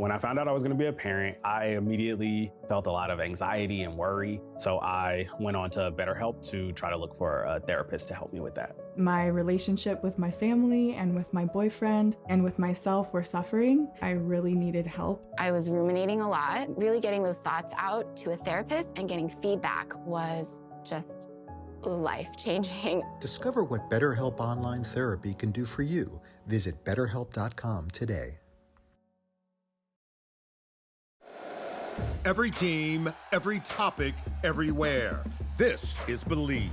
When I found out I was going to be a parent, I immediately felt a lot of anxiety and worry. So I went on to BetterHelp to try to look for a therapist to help me with that. My relationship with my family and with my boyfriend and with myself were suffering. I really needed help. I was ruminating a lot. Really getting those thoughts out to a therapist and getting feedback was just life-changing. Discover what BetterHelp Online Therapy can do for you. Visit BetterHelp.com today. Every team, every topic, everywhere. This is Believe.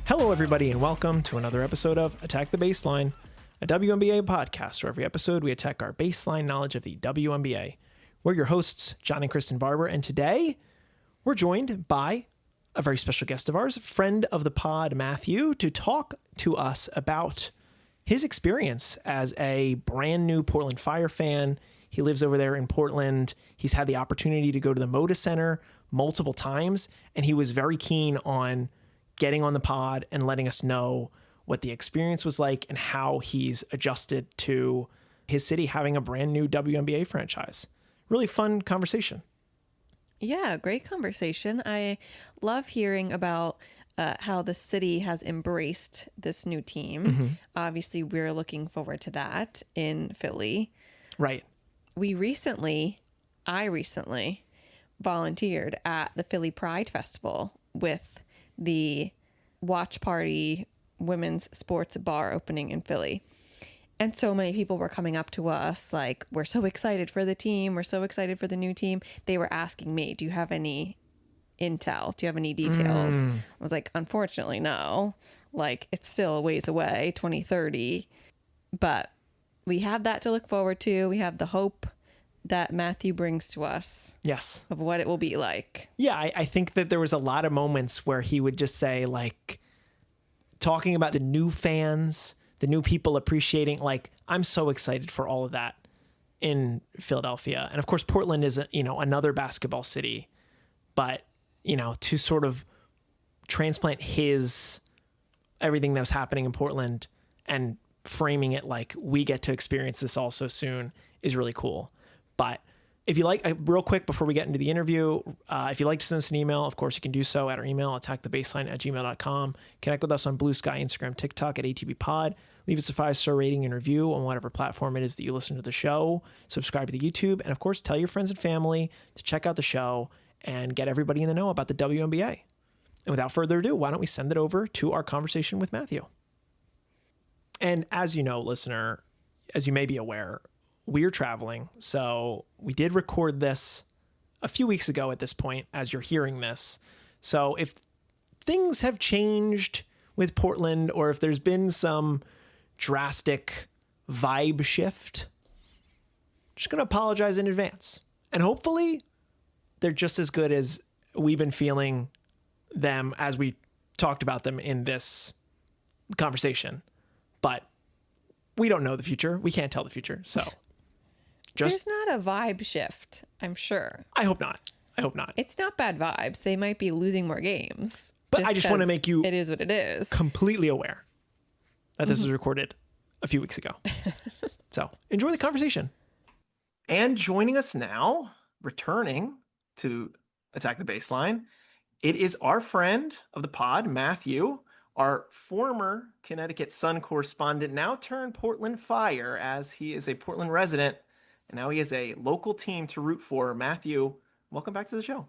Hello, everybody, and welcome to another episode of Attack the Baseline, a WNBA podcast where every episode we attack our baseline knowledge of the WNBA. We're your hosts, John and Kristen Barber, and today we're joined by a very special guest of ours, friend of the pod, Matthew, to talk to us about his experience as a brand new Portland Fire fan. He lives over there in Portland. He's had the opportunity to go to the Moda Center multiple times, and he was very keen on getting on the pod and letting us know what the experience was like and how he's adjusted to his city having a brand new WNBA franchise. Really fun conversation. Yeah, great conversation. I love hearing about how the city has embraced this new team. Mm-hmm. Obviously, we're looking forward to that in Philly. Right. I recently volunteered at the Philly Pride Festival with the Watch Party women's sports bar opening in Philly. And so many people were coming up to us like, we're so excited for the team. We're so excited for the new team. They were asking me, do you have any intel? Do you have any details? I was like, unfortunately, no. Like, it's still a ways away, 2030. But we have that to look forward to. We have the hope that Matthew brings to us. Yes. Of what it will be like. Yeah, I think that there was a lot of moments where he would just say, like, talking about the new fans, the new people appreciating, like, I'm so excited for all of that in Philadelphia. And of course, Portland is, another basketball city. But, to sort of transplant everything that was happening in Portland and framing it like we get to experience this all so soon is really cool. But if you like, real quick before we get into the interview, if you'd like to send us an email, of course, you can do so at our email, attackthebaseline@gmail.com. Connect with us on Bluesky, Instagram, TikTok at ATBPod. Leave us a 5-star rating and review on whatever platform it is that you listen to the show. Subscribe to the YouTube. And, of course, tell your friends and family to check out the show and get everybody in the know about the WNBA. And without further ado, why don't we send it over to our conversation with Matthew? And as you know, listener, as you may be aware, we're traveling, so we did record this a few weeks ago at this point as you're hearing this. So if things have changed with Portland or if there's been some drastic vibe shift, just going to apologize in advance. And hopefully they're just as good as we've been feeling them as we talked about them in this conversation. But we don't know the future. We can't tell the future, so... There's not a vibe shift, I'm sure. I hope not. It's not bad vibes. They might be losing more games. But I just want to make you... It is what it is. ...completely aware that this was recorded a few weeks ago. So enjoy the conversation. And joining us now, returning to Attack the Baseline, it is our friend of the pod, Matthew, our former Connecticut Sun correspondent, now turned Portland Fire, as he is a Portland resident. And now he has a local team to root for. Matthew, welcome back to the show.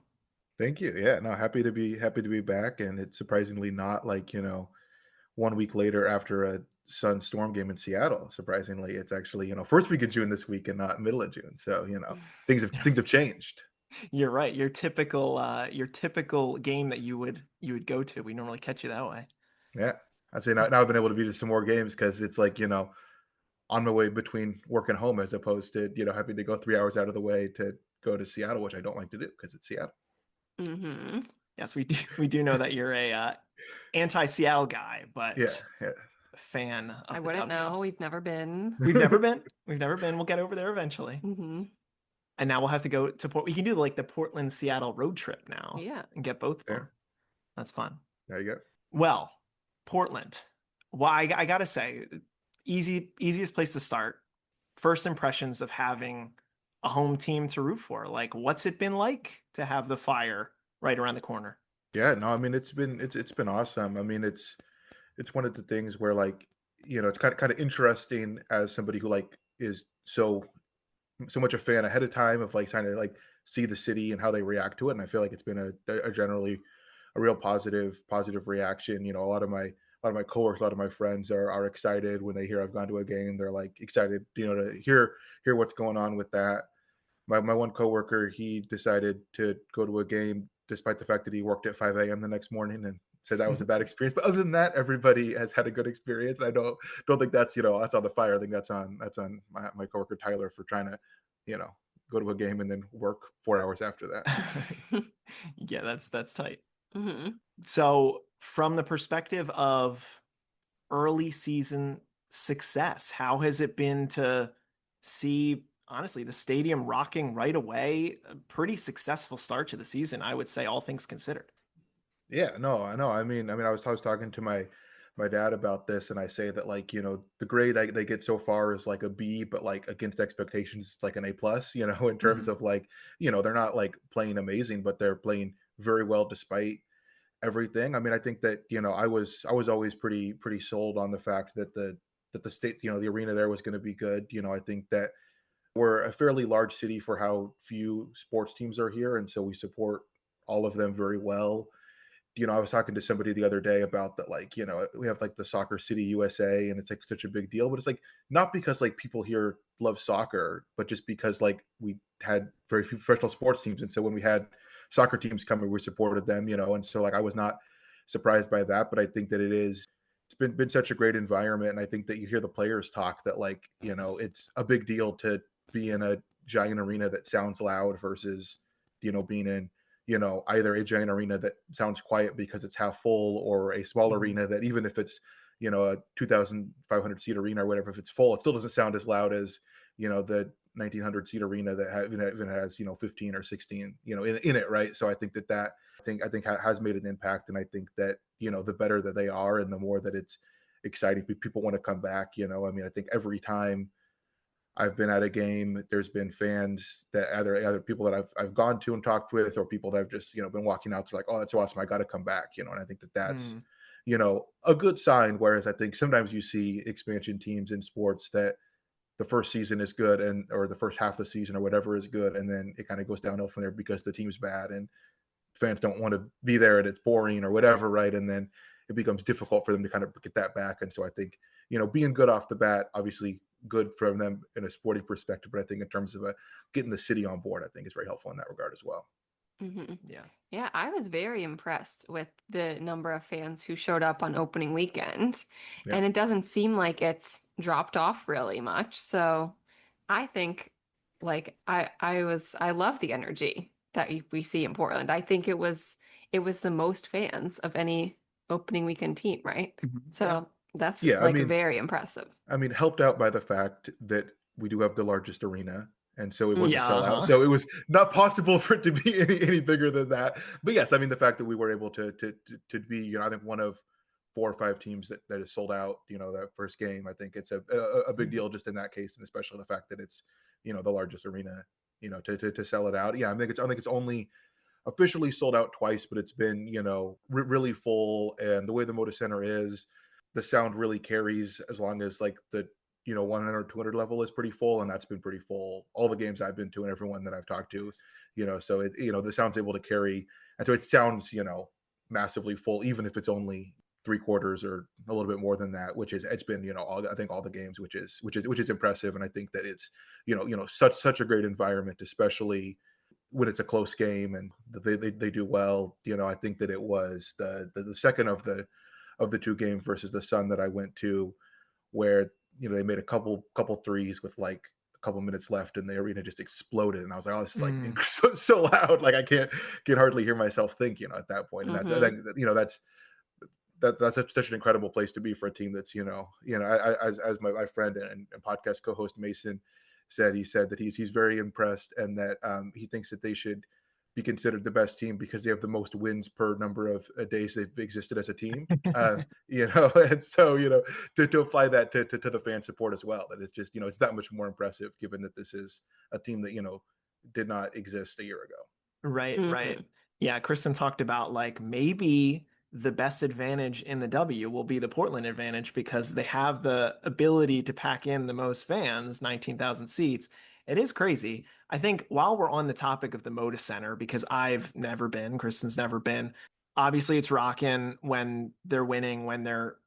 Thank you. Yeah, no, happy to be back. And it's surprisingly not like, 1 week later after a Sun Storm game in Seattle. Surprisingly, it's actually, first week of June this week and not middle of June. So, things have changed. You're right. Your typical game that you would go to. We normally catch you that way. Yeah. I'd say now I've been able to be to some more games because it's like, on my way between work and home as opposed to, having to go 3 hours out of the way to go to Seattle, which I don't like to do because it's Seattle. Mm-hmm. Yes, we do know that you're a anti-Seattle guy, Yeah, but yeah. a fan of I the wouldn't W. know. We've never been. We've never been. We've never been. We'll get over there eventually. Hmm. And now we'll have to go to Port. We can do like the Portland Seattle road trip now. Yeah. And get both of them. Fair. That's fun. There you go. Well, Portland. Well, I gotta say, easiest place to start. First impressions of having a home team to root for. Like, what's it been like to have the Fire right around the corner? Yeah, no, I mean it's been awesome. I mean it's one of the things where like it's kind of interesting as somebody who like is so much a fan ahead of time of like trying to like see the city and how they react to it. And I feel like it's been a generally a real positive reaction. A lot of my coworkers, a lot of my friends are excited when they hear I've gone to a game. They're like excited, to hear what's going on with that. My one coworker, he decided to go to a game despite the fact that he worked at 5 a.m. the next morning and said that was a bad experience. But other than that, everybody has had a good experience. And I don't think that's that's on the Fire. I think that's on my coworker Tyler for trying to go to a game and then work 4 hours after that. Yeah, that's tight. Hmm. So from the perspective of early season success, how has it been to see, honestly, the stadium rocking right away? A pretty successful start to the season, I would say, all things considered. Yeah, no, I know. I was talking to my dad about this, and I say that like the grade they get so far is like a B, but like against expectations, it's like an A plus. In terms of like they're not like playing amazing, but they're playing very well despite everything. I mean, I think that I was always pretty sold on the fact that the state the arena there was going to be good. I think that we're a fairly large city for how few sports teams are here, and so we support all of them very well. I was talking to somebody the other day about that, like, we have like the Soccer City USA and it's like such a big deal, but it's like not because like people here love soccer, but just because like we had very few professional sports teams. And so when we had soccer teams coming, we supported them, and so like I was not surprised by that, but I think that it's been such a great environment. And I think that you hear the players talk that like, it's a big deal to be in a giant arena that sounds loud versus, being in either a giant arena that sounds quiet because it's half full or a small arena that even if it's, a 2,500 seat arena or whatever, if it's full, it still doesn't sound as loud as, the 1,900 seat arena that even has, 15 or 16, in it. Right. So I think that I think has made an impact. And I think that, the better that they are and the more that it's exciting, people want to come back. I mean, I think every time I've been at a game, there's been fans that either people that I've gone to and talked with, or people that I've just been walking out. They're like, "Oh, that's awesome! I got to come back." And I think that that's a good sign. Whereas I think sometimes you see expansion teams in sports that the first season is good or the first half of the season or whatever is good, and then it kind of goes downhill from there because the team's bad and fans don't want to be there and it's boring or whatever, right? And then it becomes difficult for them to kind of get that back. And so I think being good off the bat, obviously good from them in a sporting perspective, but I think in terms of getting the city on board, I think is very helpful in that regard as well. Hmm. Yeah. Yeah, I was very impressed with the number of fans who showed up on opening weekend. Yeah. And it doesn't seem like it's dropped off really much. So I think like I love the energy that we see in Portland. I think it was the most fans of any opening weekend team, right? So that's Yeah, like very impressive. I mean, helped out by the fact that we do have the largest arena, and so it was a Yeah, sellout. So it was not possible for it to be any bigger than that. But yes, I mean, the fact that we were able to be, I think one of 4 or 5 teams that is sold out, that first game. I think it's a big deal just in that case, and especially the fact that it's, the largest arena, to sell it out. Yeah, I think it's only officially sold out twice, but it's been, really full. And the way the Moda Center is, the sound really carries as long as like the 100 200 level is pretty full, and that's been pretty full all the games I've been to and everyone that I've talked to. So it the sound's able to carry, and so it sounds massively full even if it's only 3/4 or a little bit more than that, which is it's been I think all the games, which is impressive. And I think that it's such a great environment, especially when it's a close game and they do well. I think that it was the second of the 2 games versus the Sun that I went to, where they made a couple threes with like a couple minutes left, and the arena just exploded, and I was like, "Oh, this is like Mm. so loud, like I can hardly hear myself think," at that point. And that's I Mhm. think that's such an incredible place to be for a team that's as my friend and podcast co-host Mason said, he said that he's very impressed, and that he thinks that they should be considered the best team because they have the most wins per number of days they've existed as a team. And so to apply that to the fan support as well, that it's just it's that much more impressive given that this is a team that did not exist a year ago. Right, right. Mhm. Yeah, Kristen talked about like maybe the best advantage in the W will be the Portland advantage because they have the ability to pack in the most fans, 19,000 seats. It is crazy. I think while we're on the topic of the Moda Center, because I've never been, Kristen's never been, obviously it's rocking when they're winning, when they're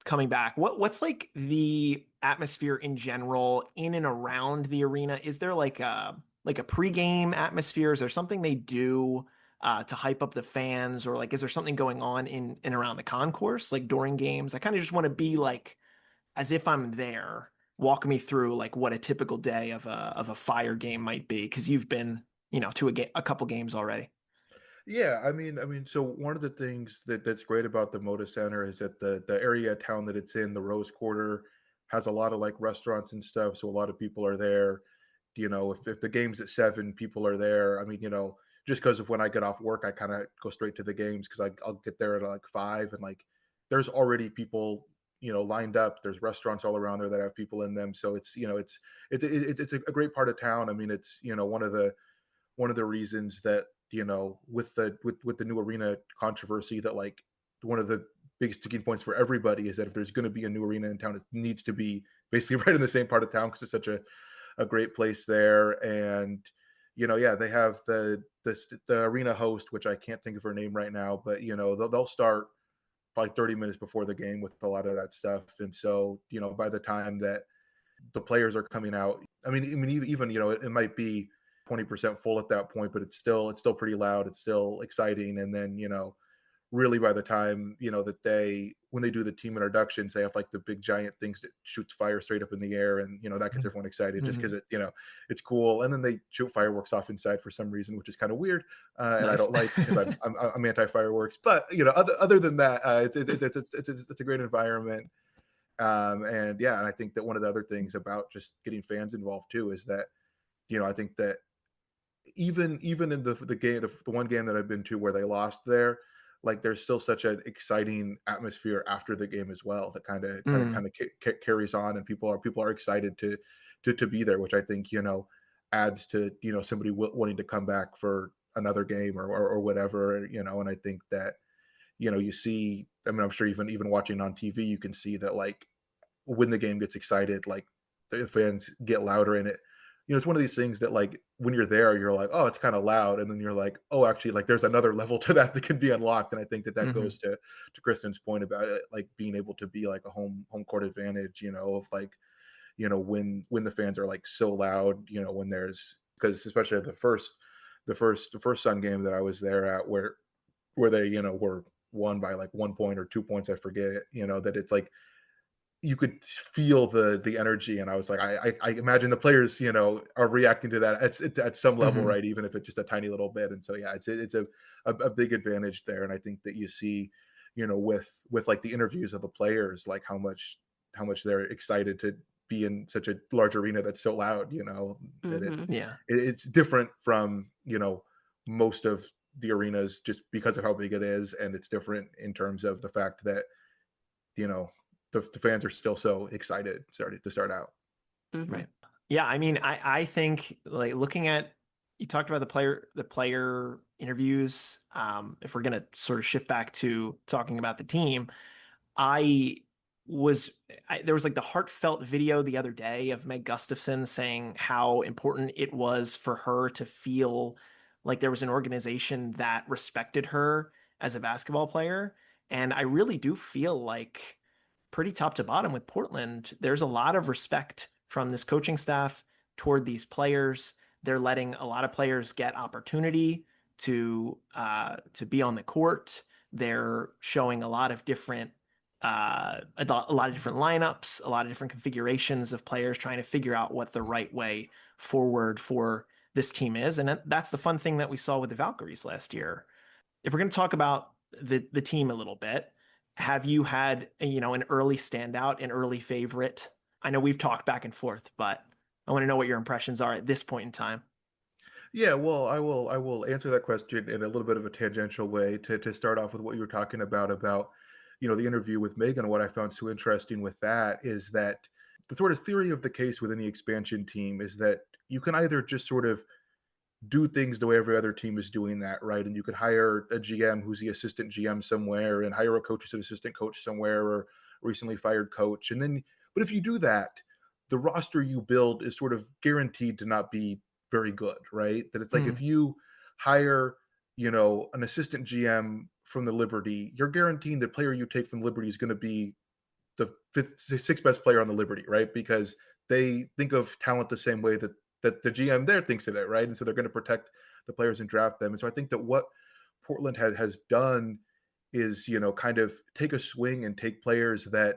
coming back. What's like the atmosphere in general in and around the arena? Is there like a pregame atmosphere? Is there something they do to hype up the fans, or like is there something going on in and around the concourse like during games? I kind of just want to be like as if I'm there. Walk me through like what a typical day of a Fire game might be because you've been to a couple games already. Yeah, so one of the things that's great about the Moda Center is that the area of town that it's in, the Rose Quarter, has a lot of like restaurants and stuff. So a lot of people are there. If the game's at 7, people are there. Just because of when I get off work, I kind of go straight to the games because I'll get there at like 5, and like there's already people lined up. There's restaurants all around there that have people in them. So it's a great part of town. It's one of the reasons that with the new arena controversy, that like one of the big sticking points for everybody is that if there's going to be a new arena in town, it needs to be basically right in the same part of town because it's such a great place there. And yeah, they have the arena host, which I can't think of her name right now, but they'll start probably 30 minutes before the game with a lot of that stuff. And so by the time that the players are coming out, even it might be 20% full at that point, but it's still pretty loud, it's still exciting. And then really by the time that when they do the team introductions, they have like the big giant things that shoots fire straight up in the air, and that gets everyone excited just because it's cool. And then they shoot fireworks off inside for some reason, which is kind of weird, and I Nice. don't like because I'm anti fireworks. But other than that, it's a great environment. And yeah, and I think that one of the other things about just getting fans involved too is that I think that even in the game, the one game that I've been to where they lost there, like there's still such an exciting atmosphere after the game as well that Mm. carries on, and people are excited to be there, which I think adds to somebody wanting to come back for another game or whatever. And I think that you see, I'm sure even watching on TV, you can see that like when the game gets excited, like the fans get louder in it. It's one of these things that like when you're there, you're like, oh, it's kind of loud, and then you're like, oh, actually, like there's another level to that can be unlocked. And I think that Hmm. goes to Kristen's point about it, like being able to be like a home court advantage. Of like when the fans are like so loud. When there's because especially the first Sun game that I was there at where they were won by like 1 point or 2 points, I forget. That it's like you could feel the energy, and I was like, I imagine the players are reacting to that at some level, Hmm. right, even if it's just a tiny little bit. And so yeah, it's a big advantage there. And I think that you see with like the interviews of the players, like how much they're excited to be in such a large arena that's so loud, that Mhm. Yeah. it's different from most of the arenas just because of how big it is, and it's different in terms of the fact that you know the fans are still so excited started to start out. Mhm. Right. Yeah, I mean, I think like looking at you talked about the player interviews. If we're gonna sort of shift back to talking about the team, I was there was like the heartfelt video the other day of Meg Gustafson saying how important it was for her to feel like there was an organization that respected her as a basketball player. And I really do feel like pretty top to bottom with Portland, there's a lot of respect from this coaching staff toward these players. They're letting a lot of players get opportunity to be on the court. They're showing a lot of different a lot of different lineups, a lot of different configurations of players trying to figure out what the right way forward for this team is. And that's the fun thing that we saw with the Valkyries last year. If we're going to talk about the team a little bit, have you had, an early standout, an early favorite? I know we've talked back and forth, but I want to know what your impressions are at this point in time. Yeah, well, I will answer that question in a little bit of a tangential way to start off with what you were talking about, the interview with Megan. What I found so interesting with that is that the sort of theory of the case within the expansion team is that you can either just sort of do things the way every other team is doing that, right? And you could hire a GM who's the assistant GM somewhere and hire a coach who's an assistant coach somewhere or recently fired coach. And then, but if you do that, the roster you build is sort of guaranteed to not be very good, right? That it's like if you hire, an assistant GM from the Liberty, you're guaranteeing the player you take from Liberty is going to be the sixth best player on the Liberty, right? Because they think of talent the same way that the GM there thinks of it, right? And so they're going to protect the players and draft them. And so I think that what Portland has done is, kind of take a swing and take players that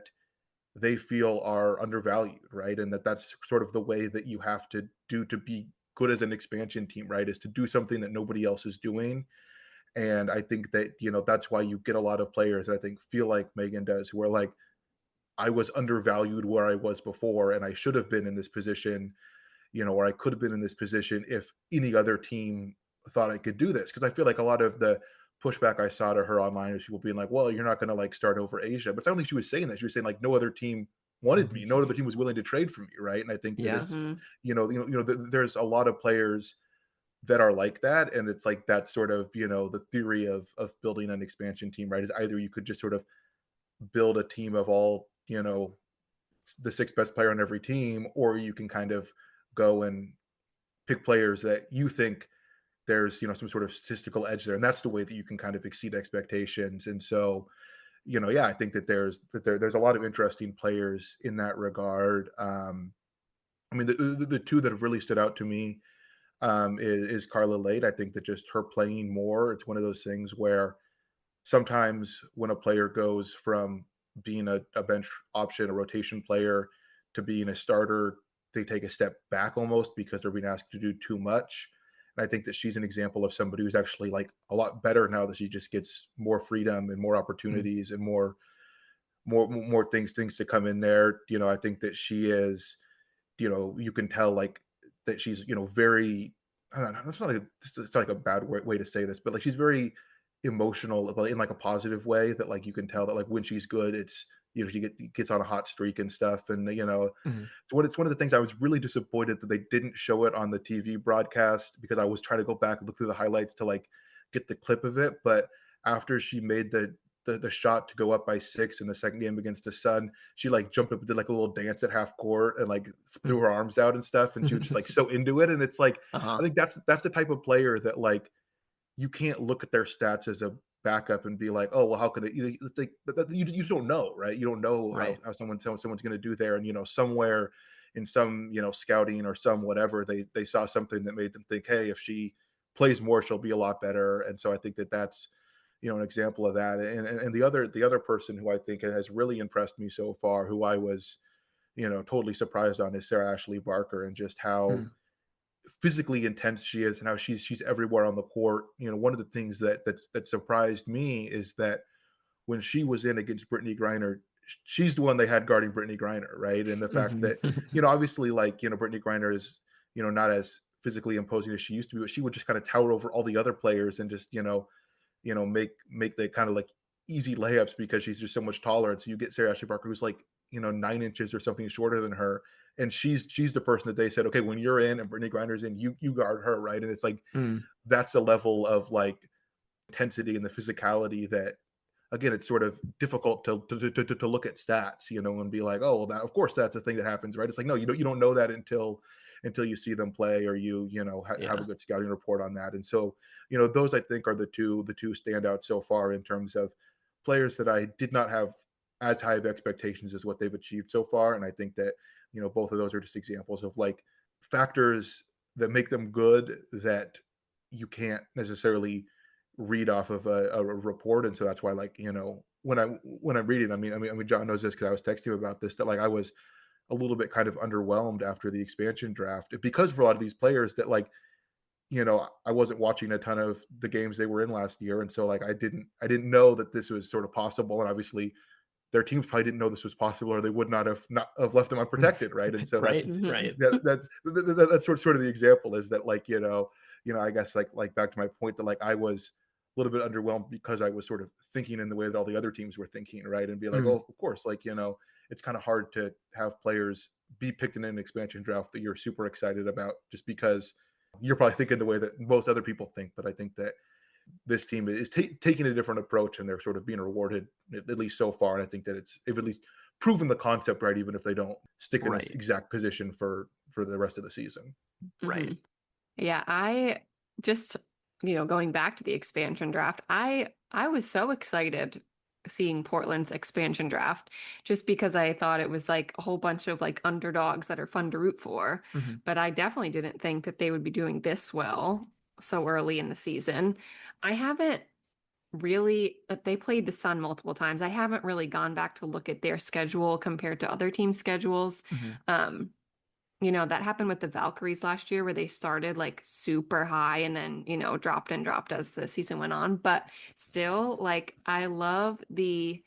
they feel are undervalued, right? And that's sort of the way that you have to do to be good as an expansion team, right? Is to do something that nobody else is doing. And I think that, that's why you get a lot of players that I think feel like Megan does, who are like, I was undervalued where I was before, and I should have been in this position, or I could have been in this position if any other team thought I could do this. Because I feel like a lot of the pushback I saw to her online is people being like, well, you're not going to like start over Asia. But I don't think she was saying that. She was saying like, no other team wanted me. No other team was willing to trade for me, right? And I think that it's, there's a lot of players that are like that, and it's like that's sort of the theory of building an expansion team, right? Is either you could just sort of build a team of all the sixth best player on every team, or you can kind of go and pick players that you think there's some sort of statistical edge there, and that's the way that you can kind of exceed expectations. And so I think that there's a lot of interesting players in that regard. I mean, the two that have really stood out to me is Carla Lade. I think that just her playing more, it's one of those things where sometimes when a player goes from being a bench option, a rotation player, to being a starter, they take a step back almost because they're being asked to do too much. And I think that she's an example of somebody who's actually like a lot better now that she just gets more freedom and more opportunities and more things to come in there. I think that she is, you can tell like that she's, very, I don't know, it's not like a bad way to say this, but like she's very emotional, but in like a positive way, that like you can tell that like when she's good, it's she gets on a hot streak and stuff. And it's one of the things I was really disappointed that they didn't show it on the TV broadcast, because I was trying to go back and look through the highlights to like get the clip of it. But after she made the shot to go up by 6 in the second game against the Sun, she like jumped up and did like a little dance at half court and like threw her arms out and stuff, and she was just like so into it. And it's like I think that's the type of player that like you can't look at their stats as a backup and be like, oh well, how could they? It's like you just don't know, right? You don't know how someone's going to do there, and somewhere in some scouting or some whatever, they saw something that made them think, hey, if she plays more, she'll be a lot better. And so I think that that's an example of that. And the other person who I think has really impressed me so far, who I was totally surprised on, is Sarah Ashley Barker, and just how physically intense she is and how she's everywhere on the court. One of the things that surprised me is that when she was in against Brittany Griner, she's the one they had guarding Brittany Griner, right? And the fact that obviously like Brittany Griner is not as physically imposing as she used to be, but she would just kind of tower over all the other players and just make the kind of like easy layups because she's just so much taller. And so you get Sarah Ashley Barker, who's like 9 inches or something shorter than her, and she's the person that they said, okay, when you're in and Brittany Griner's in, you guard her, right? And it's like that's a level of like intensity and the physicality that, again, it's sort of difficult to look at stats, and be like, oh well, that of course that's a thing that happens, right? It's like no, you don't know that until you see them play, or have a good scouting report on that. And so those I think are the two standouts so far in terms of players that I did not have as high of expectations as what they've achieved so far. And I think that both of those are just examples of like factors that make them good that you can't necessarily read off of a report. And so that's why like when I'm reading, I mean, John knows this because I was texting him about this, that like I was a little bit kind of underwhelmed after the expansion draft because for a lot of these players that like, I wasn't watching a ton of the games they were in last year, and so like I didn't know that this was sort of possible, and obviously their teams probably didn't know this was possible, or they would not have left them unprotected, right? And so Right, Mhm. right. that's sort of the example is that like I guess like back to my point that like I was a little bit underwhelmed because I was sort of thinking in the way that all the other teams were thinking, right? And be like, Mm. oh, of course, like it's kind of hard to have players be picked in an expansion draft that you're super excited about just because you're probably thinking the way that most other people think. But I think that this team is taking a different approach, and they're sort of being rewarded at least so far. And I think that they've at least proven the concept right, even if they don't stick in this Right. exact position for the rest of the season. Right. Mhm. Yeah, I just, going back to the expansion draft, I was so excited seeing Portland's expansion draft just because I thought it was like a whole bunch of like underdogs that are fun to root for. Mhm. But I definitely didn't think that they would be doing this well so early in the season. I haven't really, they played the Sun multiple times. I haven't really gone back to look at their schedule compared to other team schedules. Mhm. That happened with the Valkyries last year where they started like super high and then, dropped and dropped as the season went on. But still, like, I love the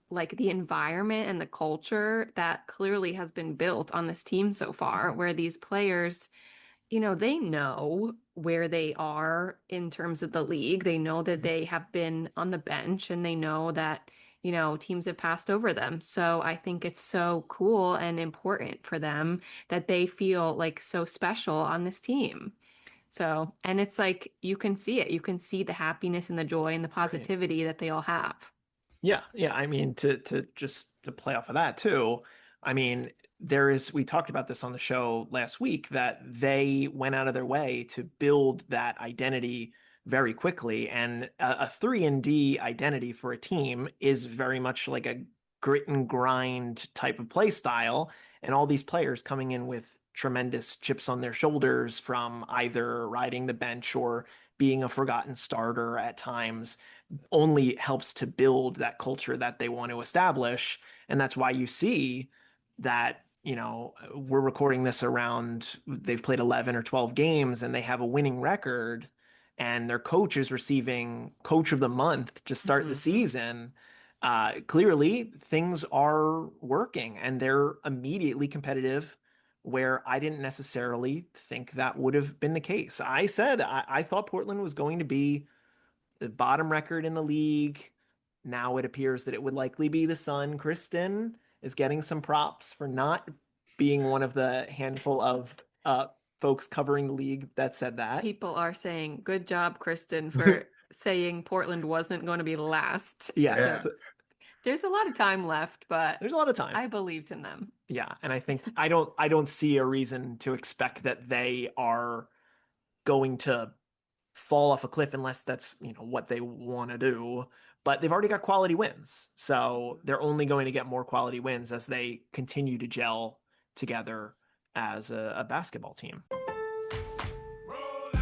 environment and the culture that clearly has been built on this team so far, where these players, they know where they are in terms of the league. They know that they have been on the bench and they know that, teams have passed over them. So I think it's so cool and important for them that they feel like so special on this team. So, and it's like you can see it. You can see the happiness and the joy and the positivity that they all have. Yeah, yeah. I mean, to just to play off of that too. I mean, we talked about this on the show last week that they went out of their way to build that identity very quickly, and a 3-and-D identity for a team is very much like a grit and grind type of play style, and all these players coming in with tremendous chips on their shoulders from either riding the bench or being a forgotten starter at times only helps to build that culture that they want to establish. And that's why you see that, we're recording this around, they've played 11 or 12 games and they have a winning record, and their coach is receiving Coach of the Month to start the season. Clearly, things are working and they're immediately competitive, where I didn't necessarily think that would have been the case. I said I thought Portland was going to be the bottom record in the league. Now it appears that it would likely be the Sun. Kristen is getting some props for not being one of the handful of folks covering the league that said that. People are saying, good job, Kristen, for saying Portland wasn't going to be last. Yes. Yeah. There's a lot of time left, but There's a lot of time. I believed in them. Yeah, and I think I don't see a reason to expect that they are going to fall off a cliff unless that's what they want to do. But they've already got quality wins, so they're only going to get more quality wins as they continue to gel together as a basketball team.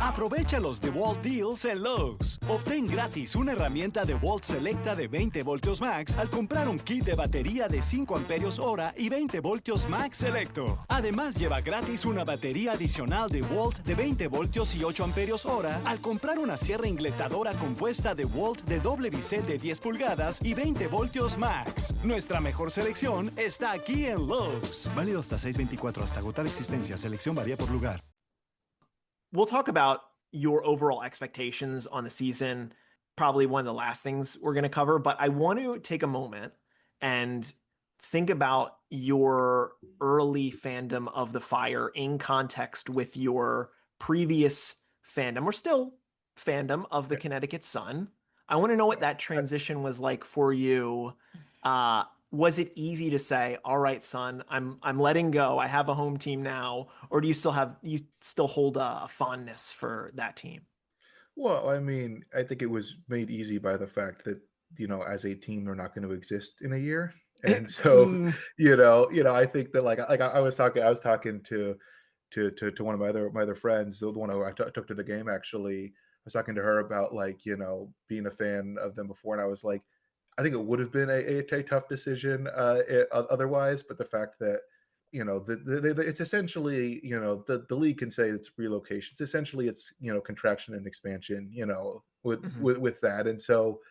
Aprovecha los DeWalt Deals en Lowe's. Obtén gratis una herramienta DeWalt Selecta de 20 voltios max al comprar un kit de batería de 5 amperios hora y 20 voltios max selecto. Además, lleva gratis una batería adicional DeWalt de 20 voltios y 8 amperios hora al comprar una sierra ingletadora compuesta DeWalt de doble bisel de 10 pulgadas y 20 voltios max. Nuestra mejor selección está aquí en Lowe's. Válido hasta 6/24 hasta agotar existencia. Selección varía por lugar. We'll talk about your overall expectations on the season, probably one of the last things we're going to cover, but I want to take a moment and think about your early fandom of the Fire in context with your previous fandom, or still fandom, of the Connecticut Sun. I want to know what that transition was like for you. Was it easy to say, all right, Sun, I'm letting go, I have a home team now, or do you still hold a fondness for that team? Well, I mean, I think it was made easy by the fact that, as a team, they're not going to exist in a year. And so, I think that like I was talking to one of my other friends, the one who I took to the game, actually. I was talking to her about like, being a fan of them before. And I was like, I think it would have been a tough decision otherwise. But the fact that it's essentially the league can say it's relocation. It's essentially it's contraction and expansion. With that, and so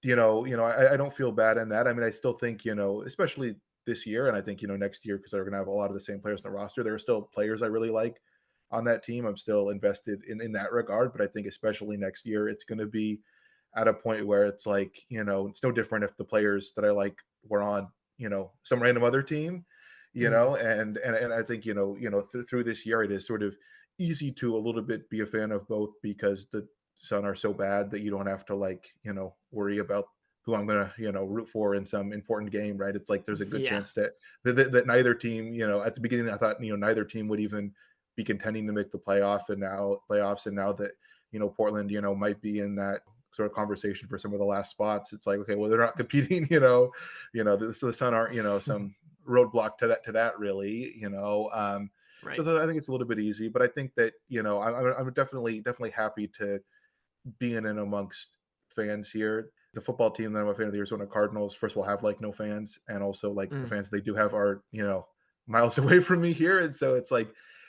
I don't feel bad in that. I mean, I still think especially this year, and I think next year because they're going to have a lot of the same players in the roster. There are still players I really like on that team. I'm still invested in that regard, but I think especially next year, it's going to be at a point where it's like, it's no different if the players that I like were on, some random other team, and I think, through this year, it is sort of easy to a little bit be a fan of both because the Sun are so bad that you don't have to worry about who I'm going to, root for in some important game, right? It's like, there's a good chance that neither team, at the beginning, I thought, neither team would even be contending to make the playoffs. And now that, Portland, might be in that sort of conversation for some of the last spots. It's like, okay, well, they're not competing, so the Sun aren't, some roadblock to that really, Right. So I think it's a little bit easy, but I think that, I'm definitely happy to be in and amongst fans here. The football team that I'm a fan of, the Arizona Cardinals, first of all, have no fans, and also the fans they do have are, miles away from me here. And so it's like,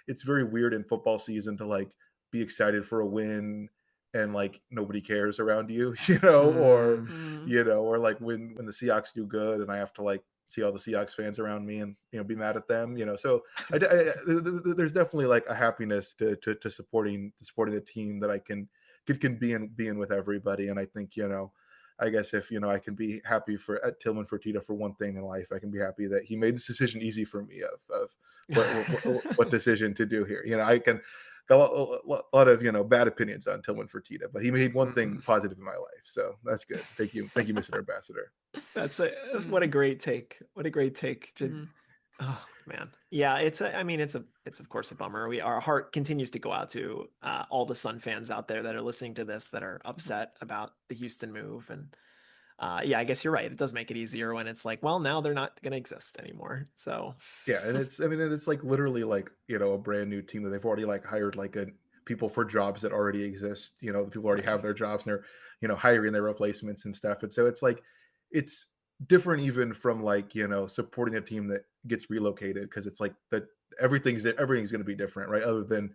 it's very weird in football season to be excited for a win and nobody cares around you, or when the Seahawks do good and I have to see all the Seahawks fans around me and be mad at them, so there's definitely a happiness to supporting the team that I can be in with everybody. And I think I guess if I can be happy at Tillman Fertitta for one thing in life, I can be happy that he made this decision easy for me of what decision to do here. I can got a lot of bad opinions on Tillman Fertitta, but he made one thing positive in my life, so that's good. Thank you, Mr. Ambassador. What a great take. What a great take. Oh man, yeah. It's of course a bummer. Our heart continues to go out to all the Sun fans out there that are listening to this that are upset about the Houston move. And yeah, I guess you're right. It does make it easier when it's like, well, now they're not going to exist anymore. So yeah, and it's literally a brand new team that they've already hired people for jobs that already exist. The people already have their jobs and they're hiring their replacements and stuff. And so it's it's different even from supporting a team that gets relocated, because it's that everything's going to be different, right? Other than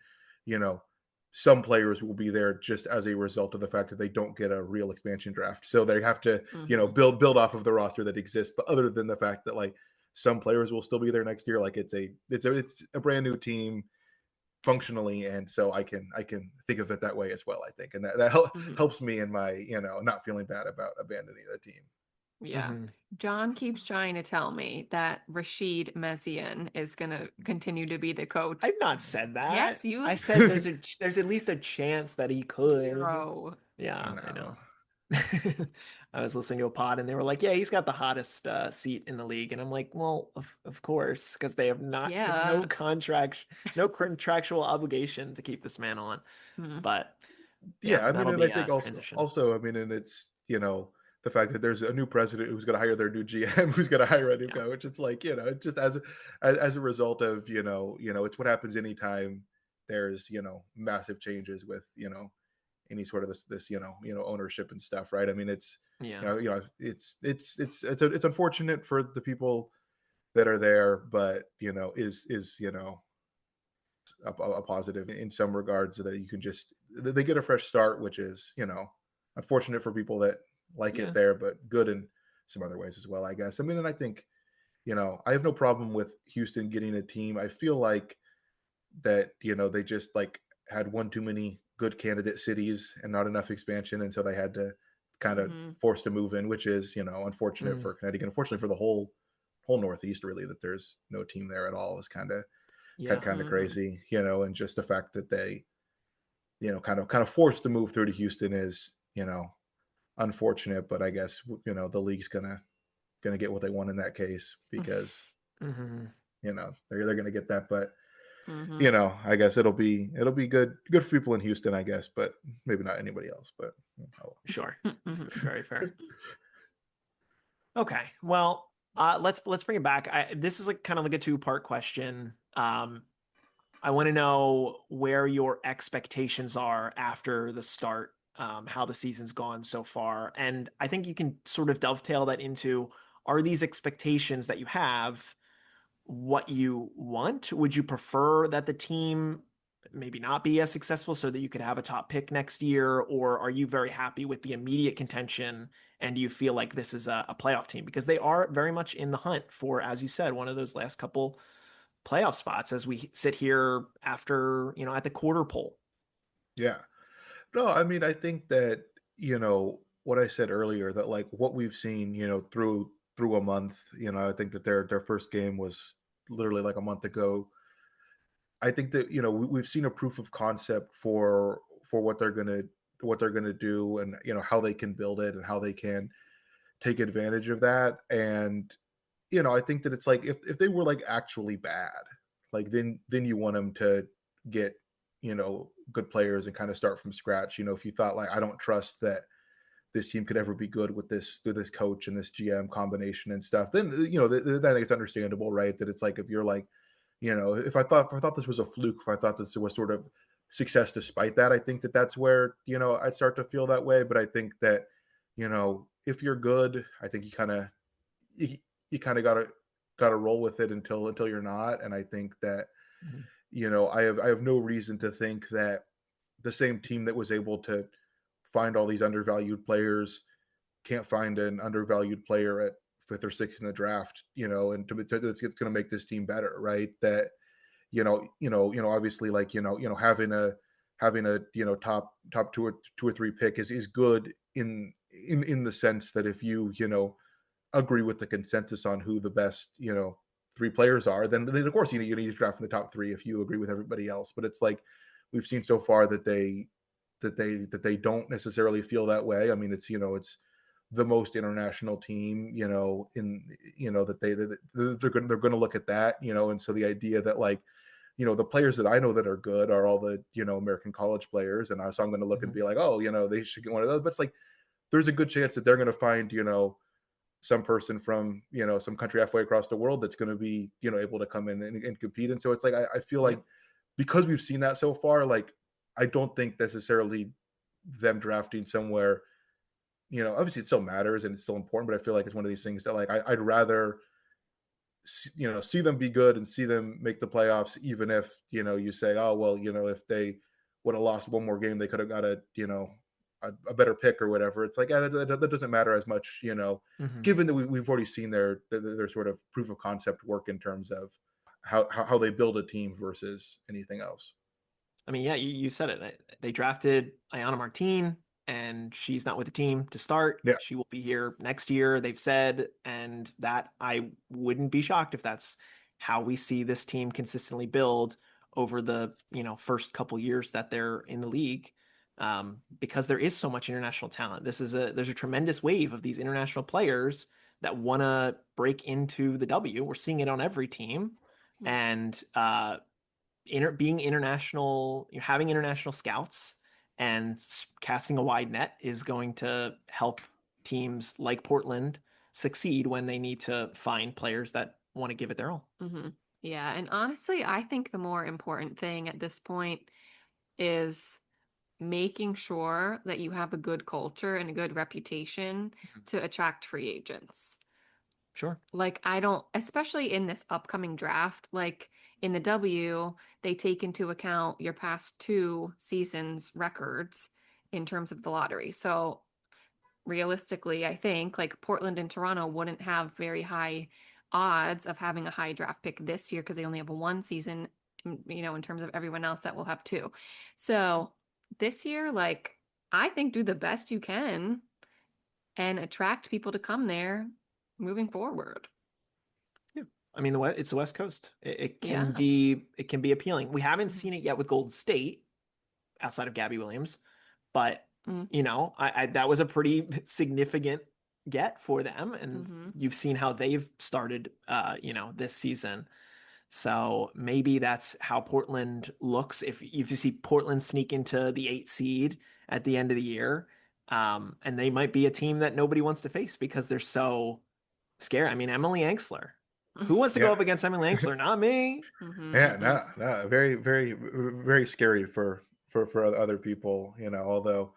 some players will be there just as a result of the fact that they don't get a real expansion draft, so they have to build off of the roster that exists. But other than the fact that some players will still be there next year, it's a brand new team functionally, and so I can think of it that way as well, I think, and that helps me in my not feeling bad about abandoning the team. Yeah. John keeps trying to tell me that Rashid Messian is going to continue to be the coach. I've not said that. Yes, you. I said there's at least a chance that he could. Zero. Yeah, no. I know. I was listening to a pod and they were like, yeah, he's got the hottest seat in the league. And I'm like, well, of course, because they have no contractual obligation to keep this man on. But yeah, I mean, and I think also, I mean, and it's, the fact that there's a new president who's going to hire their new GM, who's going to hire a new coach. It's it's just as a result of, it's what happens anytime there's, massive changes with, any sort of this ownership and stuff, right? I mean, it's it's unfortunate for the people that are there, but is a positive in some regards, that you can just they get a fresh start, which is unfortunate for people that it there, but good in some other ways as well, I guess. I mean, and I think I have no problem with Houston getting a team. I feel like that they just had one too many good candidate cities and not enough expansion, and so they had to kind of force to move in, which is unfortunate for Connecticut. Unfortunately for the whole Northeast, really, that there's no team there at all is kind of crazy, and just the fact that they kind of forced to move through to Houston is unfortunate. But I guess the league's gonna get what they want in that case, because they're gonna get that. But I guess it'll be good for people in Houston, I guess, but maybe not anybody else. But sure. Very fair. Okay, well, let's bring it back. This is kind of a 2-part question. I want to know where your expectations are after the start how the season's gone so far. And I think you can sort of dovetail that into, are these expectations that you have what you want? Would you prefer that the team maybe not be as successful so that you could have a top pick next year? Or are you very happy with the immediate contention and do you feel like this is a playoff team? Because they are very much in the hunt for, as you said, one of those last couple playoff spots as we sit here after, at the quarter pole. Yeah. No, I mean, I think that, what I said earlier, that like what we've seen, through a month, I think that their first game was literally like a month ago. I think that, we've seen a proof of concept for what they're gonna do, and how they can build it and how they can take advantage of that. And I think that it's like if they were like actually bad, like then you want them to get good players and kind of start from scratch. If you thought like, I don't trust that this team could ever be good with this coach and this GM combination and stuff, then I think it's understandable, right? That it's like, if you're like, if I thought this was a fluke, if I thought this was sort of success despite that, I think that that's where I'd start to feel that way. But I think that if you're good, I think you kind of gotta roll with it until you're not. And I think that I have no reason to think that the same team that was able to find all these undervalued players can't find an undervalued player at fifth or sixth in the draft, and it's going to make this team better, right? That obviously, like having a top two or three pick is good in the sense that if you agree with the consensus on who the best three players are, then of course you need to draft in the top three if you agree with everybody else. But it's like we've seen so far that they don't necessarily feel that way. I mean, it's the most international team, that they're going to look at that, and so the idea that like the players that I know that are good are all the American college players, and so I'm going to look and be like, oh, they should get one of those. But it's like there's a good chance that they're going to find some person from some country halfway across the world that's going to be able to come in and compete. And so it's like I feel like because we've seen that so far, like I don't think necessarily them drafting somewhere, obviously it still matters and it's still important, but I feel like it's one of these things that like I'd rather see them be good and see them make the playoffs, even if you say, oh well, if they would have lost one more game, they could have got a better pick or whatever. It's like that doesn't matter as much, given that we've already seen their sort of proof of concept work in terms of how they build a team versus anything else. I mean, yeah, you said it. They drafted Ayana Martin, and she's not with the team to start. Yeah. She will be here next year, they've said, and that I wouldn't be shocked if that's how we see this team consistently build over the first couple years that they're in the league. Because there is so much international talent. There's a tremendous wave of these international players that want to break into the W. We're seeing it on every team, and being international, having international scouts and casting a wide net is going to help teams like Portland succeed when they need to find players that want to give it their all. Mm-hmm. Yeah, and honestly, I think the more important thing at this point is making sure that you have a good culture and a good reputation to attract free agents. Sure. Like especially in this upcoming draft, like in the W, they take into account your past 2 seasons records in terms of the lottery. So realistically, I think like Portland and Toronto wouldn't have very high odds of having a high draft pick this year because they only have 1 season, in terms of everyone else that will have 2. So this year, like, I think do the best you can and attract people to come there moving forward. Yeah. I mean, it's the West Coast. It can be appealing. We haven't seen it yet with Golden State outside of Gabby Williams, but that was a pretty significant get for them. And you've seen how they've started, this season. So maybe that's how Portland looks. If you see Portland sneak into the 8th seed at the end of the year, and they might be a team that nobody wants to face because they're so scary. I mean, Emily Angsler. Who wants to go up against Emily Angsler? Not me. Yeah, no, very, very, very scary for other people. Although,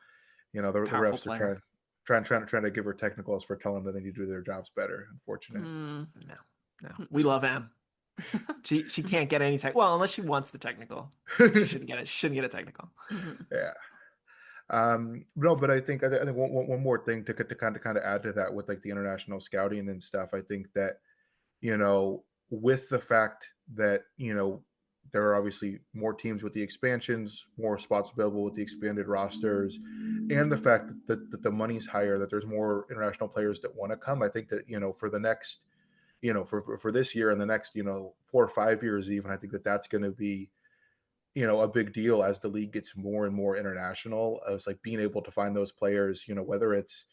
The Powerful refs are player. trying to give her technicals for telling them they need to do their jobs better. Unfortunate. No, we love Em. She can't get any well, unless she wants the technical. She shouldn't get it. She shouldn't get a technical. Yeah. No, but I think one more thing to kind of add to that with like the international scouting and stuff. I think that with the fact that there are obviously more teams with the expansions, more spots available with the expanded rosters, and the fact that the money's higher, that there's more international players that want to come. I think that for the next for this year and the next 4 or 5 years even, I think that that's going to be a big deal as the league gets more and more international. It's like being able to find those players, whether it's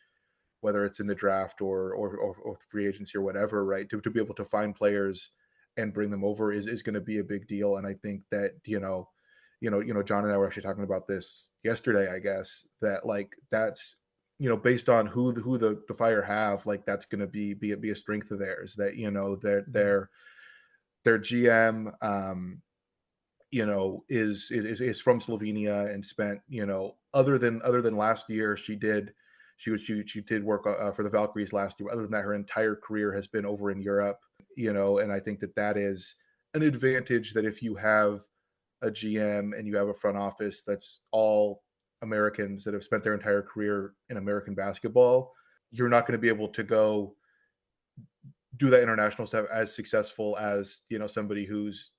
in the draft or free agency or whatever, right? To be able to find players and bring them over is going to be a big deal. And I think that John and I were actually talking about this yesterday, I guess, that like that's based on who the Fire have, like that's going to be a strength of theirs, that their GM is from Slovenia and spent other than last year she did work for the Valkyries last year. Other than that, her entire career has been over in Europe, and I think that is an advantage, that if you have a GM and you have a front office that's all Americans that have spent their entire career in American basketball, you're not going to be able to go do that international stuff as successful as somebody who's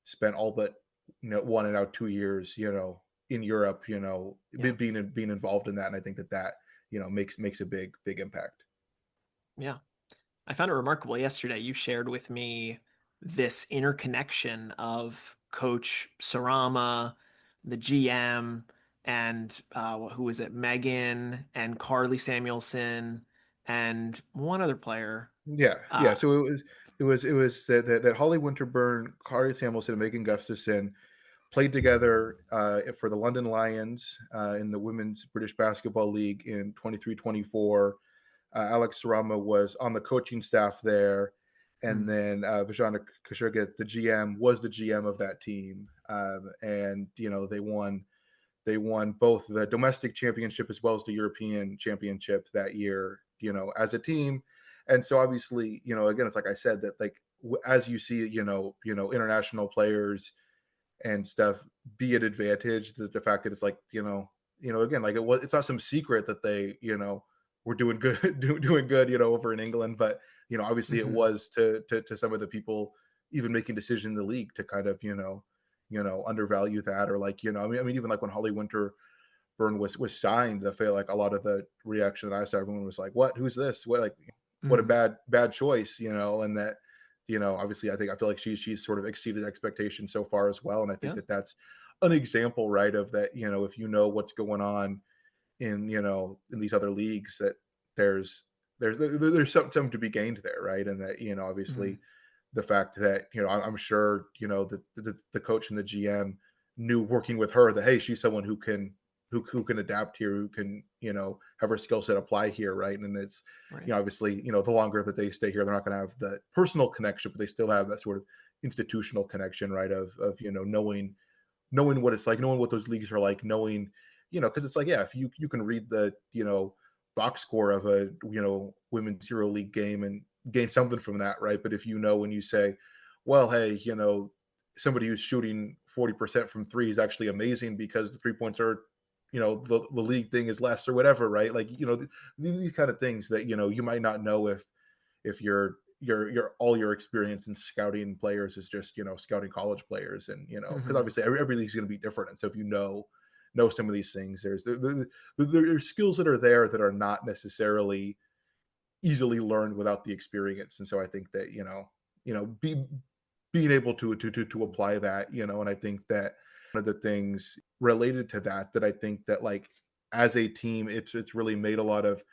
spent all but 1 and now 2 years in Europe, being involved in that. And I think that makes a big impact. Yeah. I found it remarkable yesterday. You shared with me this interconnection of Coach Sarama, the GM, and who was it? Megan and Carly Samuelson and one other player. Yeah. So it was that Holly Winterburn, Carly Samuelson, and Megan Gustafson played together for the London Lions in the Women's British Basketball League in 23-24. Alex Sarama was on the coaching staff there. And then Vijana Kashurga, the GM, was the GM of that team. And, they won both the domestic championship as well as the European championship that year, as a team. And so obviously, again, it's like I said, that like, as you see, international players and stuff be an advantage, the fact that it's like, again, like it's not some secret that they, were doing good, doing good, over in England, but obviously it was to some of the people even making decisions in the league to kind of, undervalue that, or like, I mean, even like when Holly Winterburn was signed, I feel like a lot of the reaction that I saw, everyone was like, "What? Who's this? What? Like, what a bad choice," and that, obviously I feel like she's sort of exceeded expectations so far as well, and I think that that's an example, right, of that. If what's going on in in these other leagues, that there's something to be gained there, right? And that obviously the fact that I'm sure that the coach and the GM knew, working with her, that hey, she's someone who can adapt here, who can have her skill set apply here, right? And it's obviously the longer that they stay here, they're not going to have the personal connection, but they still have that sort of institutional connection, right? Of knowing what it's like, knowing what those leagues are like, knowing because it's like, yeah, if you can read the box score of a women's EuroLeague game and gain something from that, right? But if when you say, well, hey, somebody who's shooting 40% from three is actually amazing because the 3 points are the league thing is less or whatever, right? Like these kind of things that you might not know if your all your experience in scouting players is just scouting college players, and because obviously every league's going to be different, and so if you know some of these things, there's skills that are there that are not necessarily easily learned without the experience. And so I think that being able to apply that, and I think that one of the things related to that I think that like as a team, it's really made a lot of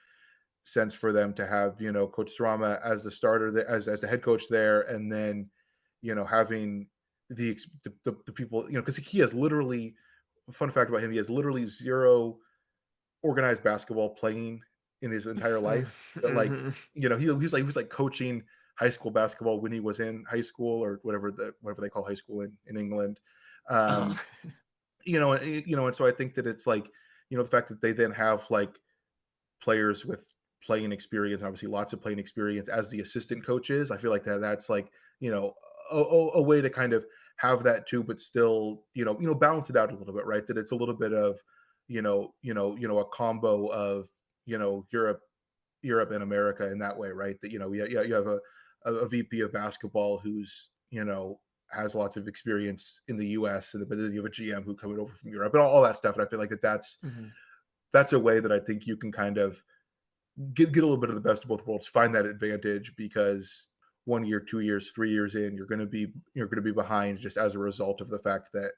sense for them to have Coach Sarama as the starter, as the head coach there, and then having the people, because he has literally, fun fact about him, he has literally zero organized basketball playing in his entire life. But like, he was like coaching high school basketball when he was in high school, or whatever they call high school in England. And so I think that it's like, the fact that they then have like players with playing experience, obviously lots of playing experience as the assistant coaches. I feel like that's like, a way to kind of have that too, but still, balance it out a little bit, right? That it's a little bit of, a combo of, Europe and America in that way, right? That, you have a VP of basketball who's, has lots of experience in the US, but then you have a GM who coming over from Europe and all that stuff. And I feel like that's a way that I think you can kind of get a little bit of the best of both worlds, find that advantage, because 1 year, 2 years, 3 years in, you're going to be behind just as a result of the fact that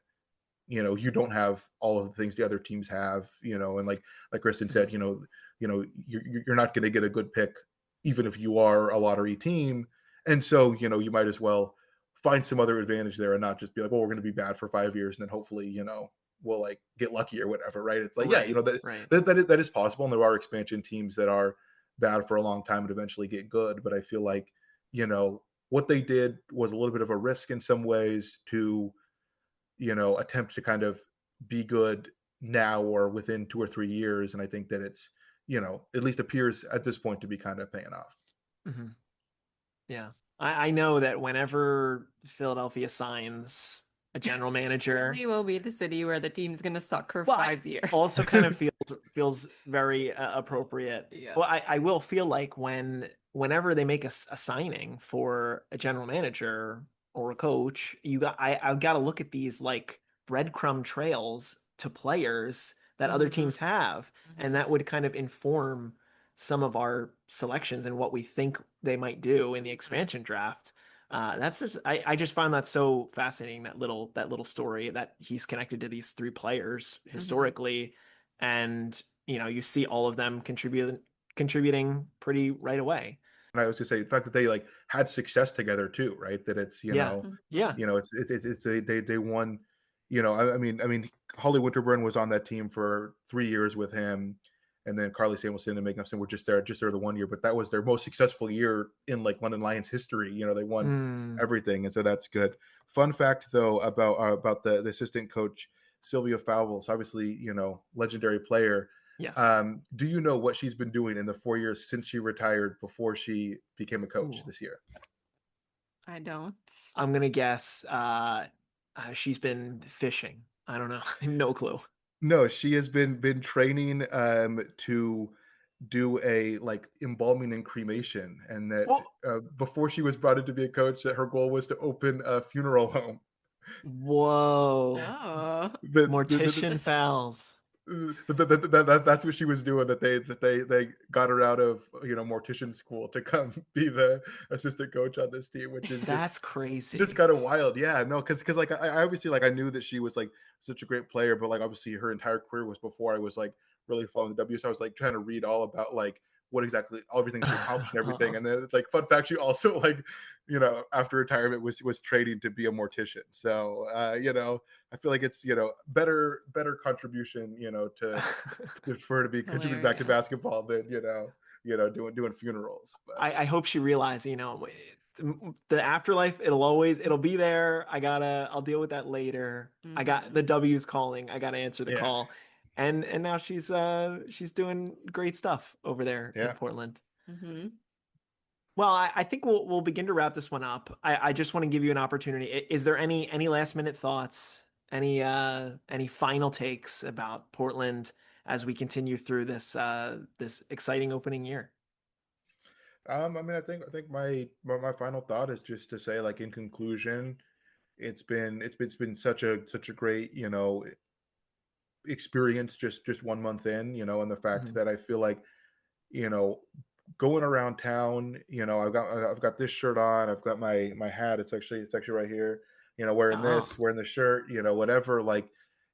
you don't have all of the things the other teams have, and like Kristen said, you're not going to get a good pick even if you are a lottery team, and so you might as well find some other advantage there and not just be like, well, we're going to be bad for 5 years and then hopefully we'll like get lucky or whatever, right? It's like, Right, that, right. that is possible, and there are expansion teams that are bad for a long time and eventually get good, but I feel like what they did was a little bit of a risk in some ways to attempt to kind of be good now or within 2 or 3 years, and I think that it's at least appears at this point to be kind of paying off. Yeah, I know that whenever Philadelphia signs a general manager, Philly will be the city where the team's going to suck for well, 5 years. Also kind of feels very appropriate. Yeah. Well, I will feel like whenever they make a signing for a general manager or a coach, I've got to look at these like breadcrumb trails to players that other teams have, and that would kind of inform some of our selections and what we think they might do in the expansion draft. That's just I just found that so fascinating, that little story that he's connected to these three players historically, and you see all of them contributing pretty right away. And I was to say the fact that they like had success together too, right? That it's Yeah. it's they won. I mean, Holly Winterburn was on that team for 3 years with him, and then Carly Samuelson and Megan Upson were just there the 1 year, but that was their most successful year in like London Lions history. They won everything, and so that's good. Fun fact though about the assistant coach Sylvia Fowles, obviously legendary player. Yes. Do you know what she's been doing in the 4 years since she retired before she became a coach this year? I don't. I'm gonna guess she's been fishing. I don't know. No clue. No, she has been training to do a like embalming and cremation, and that before she was brought in to be a coach, that her goal was to open a funeral home. Whoa. Oh. Mortician Fowles. That's what she was doing. That they got her out of mortician school to come be the assistant coach on this team, which is that's crazy. Just kind of wild. Yeah, no, because like I obviously like I knew that she was like such a great player, but like obviously her entire career was before I was like really following the W. So I was like trying to read all about like what exactly everything she accomplished and everything. And then it's like fun fact, she also like after retirement was training to be a mortician. So I feel like it's better contribution to for her to be contributing back to basketball than doing funerals. But I hope she realized the afterlife, it'll be there. I'll deal with that later. I got the W's calling. I got to answer the call. And now she's doing great stuff over there in Portland. Well, I think we'll begin to wrap this one up. I just want to give you an opportunity. Is there any last minute thoughts? Any final takes about Portland as we continue through this exciting opening year? I mean, I think my final thought is just to say, like, in conclusion, it's been such a great experience just 1 month in, and the fact that I feel like going around town, I've got this shirt on, I've got my hat, it's actually right here, wearing the shirt, whatever, like,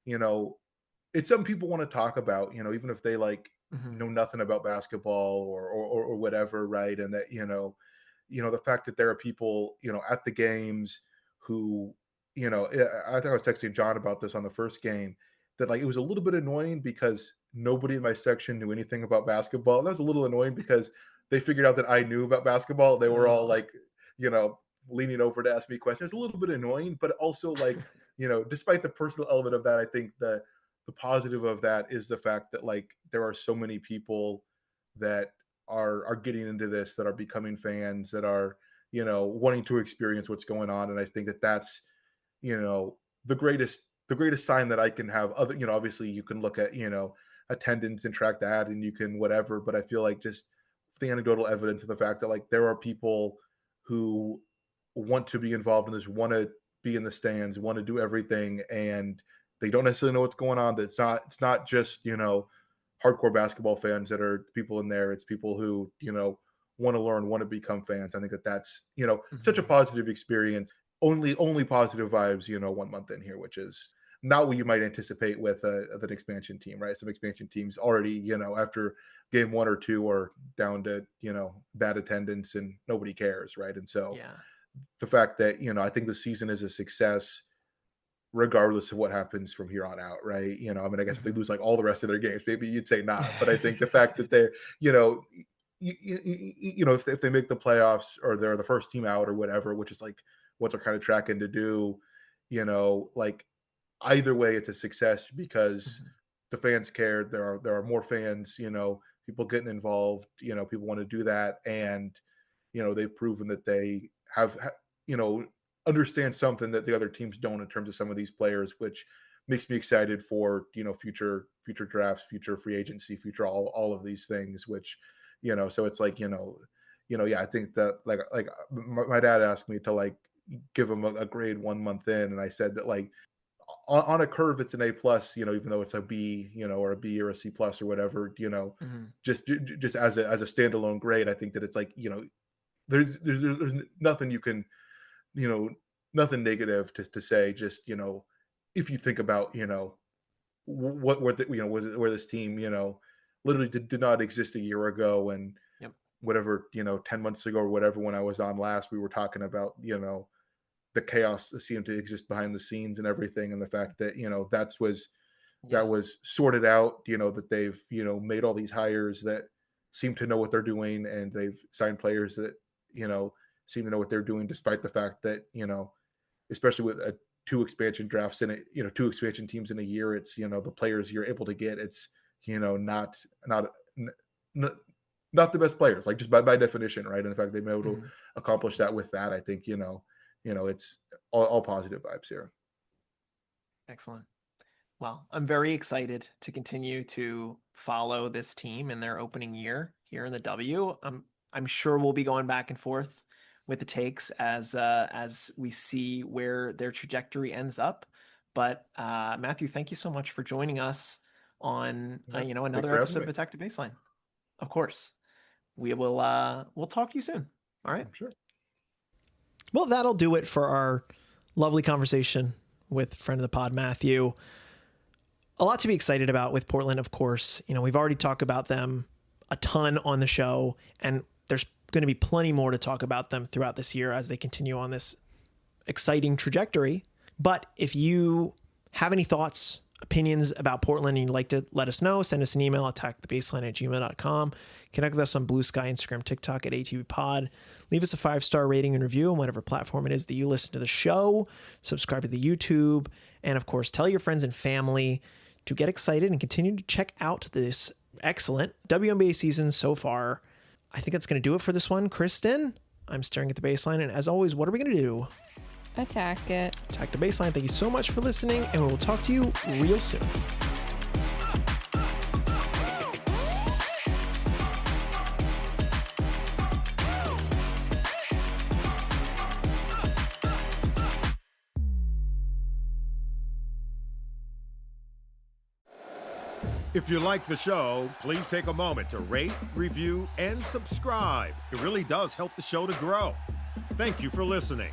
it's something people want to talk about, even if they like know nothing about basketball or whatever, right? And that the fact that there are people at the games who I think I was texting John about this on the first game, that like it was a little bit annoying because nobody in my section knew anything about basketball. That was a little annoying because they figured out that I knew about basketball. They were all like leaning over to ask me questions. It's a little bit annoying, but also like despite the personal element of that, I think the the positive of that is the fact that like there are so many people that are getting into this, that are becoming fans, that are, you know, wanting to experience what's going on. And I think that that's, you know, the greatest sign that I can have. Other, you know, obviously you can look at, you know, attendance and track that and you can whatever, but I feel like just the anecdotal evidence of the fact that like there are people who want to be involved in this, want to be in the stands, want to do everything, and they don't necessarily know what's going on. That it's not just, you know, hardcore basketball fans that are people in there. It's people who, you know, want to learn, want to become fans. I think that that's, you know, such a positive experience. Only positive vibes, you know, 1 month in here, which is not what you might anticipate with an expansion team, right? Some expansion teams already, you know, after game 1 or 2 are down to, you know, bad attendance and nobody cares, right? And so the fact that, you know, I think the season is a success regardless of what happens from here on out, right? You know, I mean, I guess if they lose like all the rest of their games, maybe you'd say not, but I think the fact that they're, you know, you know, if they make the playoffs or they're the first team out or whatever, which is like what they're kind of tracking to do, you know, like either way, it's a success because the fans care. There are more fans, you know, people getting involved, you know, people want to do that. And, you know, they've proven that they have, you know, understand something that the other teams don't in terms of some of these players, which makes me excited for, you know, future drafts, future free agency, future all of these things, which, you know, so it's like, you know, yeah, I think that like my dad asked me to like give him a grade 1 month in. And I said that like on a curve, it's an A+, you know, even though it's a B, you know, or a B or a C+ or whatever, you know, just as a standalone grade, I think that it's like, you know, there's nothing you can, you know, nothing negative to say, just, you know, if you think about, you know, where this team, you know, literally did not exist a year ago. And whatever, you know, 10 months ago or whatever, when I was on last, we were talking about, you know, the chaos that seemed to exist behind the scenes and everything. And the fact that, you know, that was sorted out, you know, that they've, you know, made all these hires that seem to know what they're doing, and they've signed players that, you know, seem to know what they're doing, despite the fact that, you know, especially with two expansion drafts in it, you know, 2 expansion teams in a year, it's, you know, the players you're able to get, it's, you know, not the best players, like just by definition, right? And the fact they've been able to accomplish that with that, I think, you know, it's all positive vibes here. Excellent. Well, I'm very excited to continue to follow this team in their opening year here in the W. I'm sure we'll be going back and forth with the takes as we see where their trajectory ends up. But Matthew, thank you so much for joining us on you know, another episode of Attack the Baseline. Of course, we will we'll talk to you soon. All right. I'm sure. Well, that'll do it for our lovely conversation with friend of the pod, Matthew. A lot to be excited about with Portland, of course. You know, we've already talked about them a ton on the show, and there's going to be plenty more to talk about them throughout this year as they continue on this exciting trajectory. But if you have any thoughts, opinions about Portland and you'd like to let us know, send us an email, attackthebaseline@gmail.com. Connect with us on Bluesky, Instagram, TikTok at ATBPod. Leave us a 5-star rating and review on whatever platform it is that you listen to the show. Subscribe to the YouTube. And of course, tell your friends and family to get excited and continue to check out this excellent WNBA season so far. I think that's going to do it for this one. Kristen, I'm staring at the baseline. And as always, what are we going to do? Attack it. Attack the baseline. Thank you so much for listening, and we will talk to you real soon. If you like the show, please take a moment to rate, review, and subscribe. It really does help the show to grow. Thank you for listening.